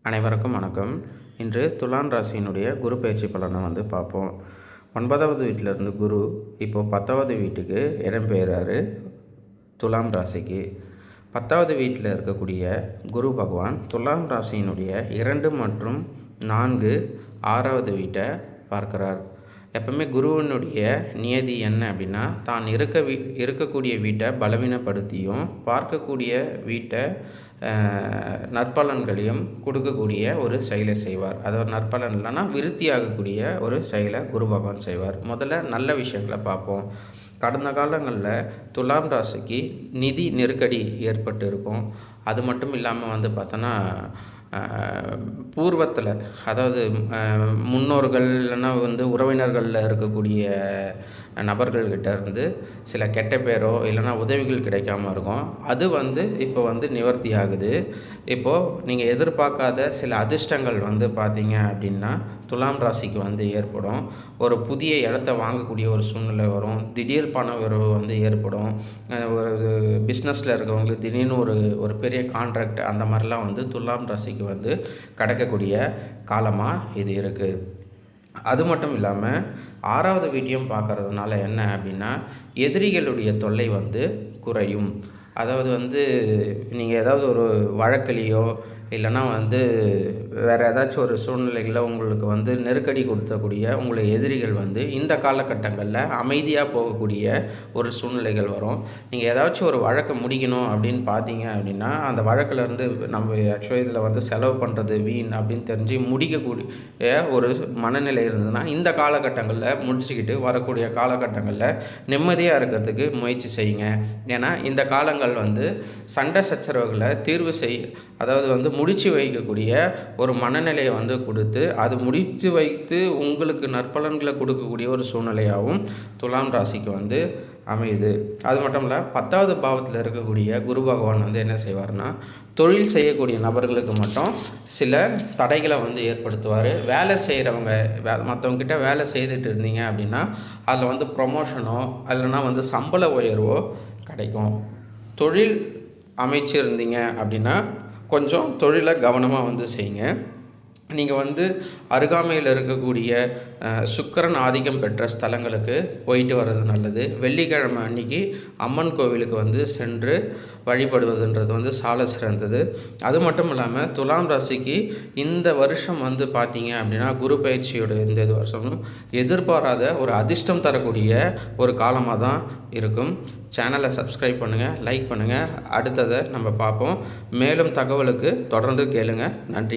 அனைவருக்கும் வணக்கம். இன்று துலாம் ராசியினுடைய குரு பயிற்சி பலனை பார்ப்போம். 9வது வீட்டிலேருந்து குரு இப்போது 10வது வீட்டுக்கு இடம்பெயர்றாரு. துலாம் ராசிக்கு 10வது வீட்டில் இருக்கக்கூடிய குரு பகவான் துலாம் ராசியினுடைய 2 மற்றும் 4 6வது வீட்டை பார்க்குறார். எப்பவுமே குருவினுடைய நியதி என்ன அப்படின்னா, தான் இருக்கக்கூடிய வீட்டை பலவீனப்படுத்தியும் பார்க்கக்கூடிய வீட்டை நற்பலன்களையும் கொடுக்கக்கூடிய ஒரு செயலை செய்வார். அதாவது நற்பலன் இல்லைன்னா விருத்தியாகக்கூடிய ஒரு செயலை குரு பகவான் செய்வார். முதல்ல நல்ல விஷயங்களை பார்ப்போம். கடந்த காலங்களில் துலாம் ராசிக்கு நிதி நெருக்கடி ஏற்பட்டு இருக்கும். அது மட்டும் இல்லாமல் பார்த்தோன்னா பூர்வத்தில், அதாவது முன்னோர்கள் இல்லைன்னா உறவினர்களில் இருக்கக்கூடிய நபர்கள்கிட்ட இருந்து சில கெட்ட பேரோ இல்லைன்னா உதவிகள் கிடைக்காம இருக்கும். அது இப்போ நிவர்த்தி ஆகுது. இப்போது நீங்கள் எதிர்பார்க்காத சில அதிர்ஷ்டங்கள் பார்த்தீங்க அப்படின்னா துலாம் ராசிக்கு ஏற்படும். ஒரு புதிய இடத்த வாங்கக்கூடிய ஒரு சூழ்நிலை வரும். திடீர் பண உறவு ஏற்படும். ஒரு பிஸ்னஸில் இருக்கிறவங்களுக்கு திடீர்னு ஒரு பெரிய கான்ட்ராக்ட் அந்த மாதிரிலாம் துலாம் ராசிக்கு கிடைக்கக்கூடிய காலமாக இது இருக்குது. அது மட்டும் இல்லாமல் 6வது வீட்டையும் பார்க்குறதுனால என்ன அப்படின்னா, எதிரிகளுடைய தொல்லை குறையும். அதாவது நீங்கள் ஏதாவது ஒரு வழக்கிலேயோ இல்லைன்னா வேறு ஏதாச்சும் ஒரு சூழ்நிலைகளில் உங்களுக்கு நெருக்கடி கொடுத்தக்கூடிய உங்களை எதிரிகள் இந்த காலகட்டங்களில் அமைதியாக போகக்கூடிய ஒரு சூழ்நிலைகள் வரும். நீங்கள் ஏதாச்சும் ஒரு வழக்கை முடிக்கணும் அப்படின்னு பார்த்தீங்க அப்படின்னா, அந்த வழக்கிலேருந்து நம்ம ஆக்சுவலி இதில் செலவு பண்ணுறது வீண் அப்படின்னு தெரிஞ்சு முடிக்கக்கூடிய ஒரு மனநிலை இருந்ததுன்னா, இந்த காலகட்டங்களில் முடிச்சுக்கிட்டு வரக்கூடிய காலகட்டங்களில் நிம்மதியாக இருக்கிறதுக்கு முயற்சி செய்யுங்க. ஏன்னா இந்த காலங்கள் சண்டை சச்சரவுகளை தீர்வு அதாவது முடித்து வைக்கக்கூடிய ஒரு மனநிலையை கொடுத்து அது முடித்து வைத்து உங்களுக்கு நற்பலன்களை கொடுக்கக்கூடிய ஒரு சூழ்நிலையாகவும் துலாம் ராசிக்கு அமையுது. அது மட்டும் இல்லை, 10வது பாவத்தில் இருக்கக்கூடிய குரு பகவான் என்ன செய்வார்னா, தொழில் செய்யக்கூடிய நபர்களுக்கு மட்டும் சில தடைகளை ஏற்படுத்துவார். வேலை செய்கிறவங்க மற்றவங்ககிட்ட வேலை செய்துட்டு இருந்தீங்க அப்படின்னா அதில் ப்ரொமோஷனோ இல்லைன்னா சம்பள உயர்வோ கிடைக்கும். தொழில் அமைச்சிருந்தீங்க அப்படின்னா கொஞ்சம் தொழிலை கவனமாக செய்யுங்க. நீங்கள் அருகாமையில் இருக்கக்கூடிய சுக்கிரன் ஆதிக்கம் பெற்ற ஸ்தலங்களுக்கு போயிட்டு வர்றது நல்லது. வெள்ளிக்கிழமை அன்னைக்கு அம்மன் கோவிலுக்கு சென்று வழிபடுவதுன்றது சால சிறந்தது. அது மட்டும் இல்லாமல் துலாம் ராசிக்கு இந்த வருஷம் பார்த்தீங்க அப்படின்னா, குரு பயிற்சியோட இந்த வருஷமும் எதிர்பாராத ஒரு அதிர்ஷ்டம் தரக்கூடிய ஒரு காலமாக தான் இருக்கும். சேனலை சப்ஸ்கிரைப் பண்ணுங்கள், லைக் பண்ணுங்கள். அடுத்ததை நம்ம பார்ப்போம். மேலும் தகவலுக்கு தொடர்ந்து கேளுங்க. நன்றி.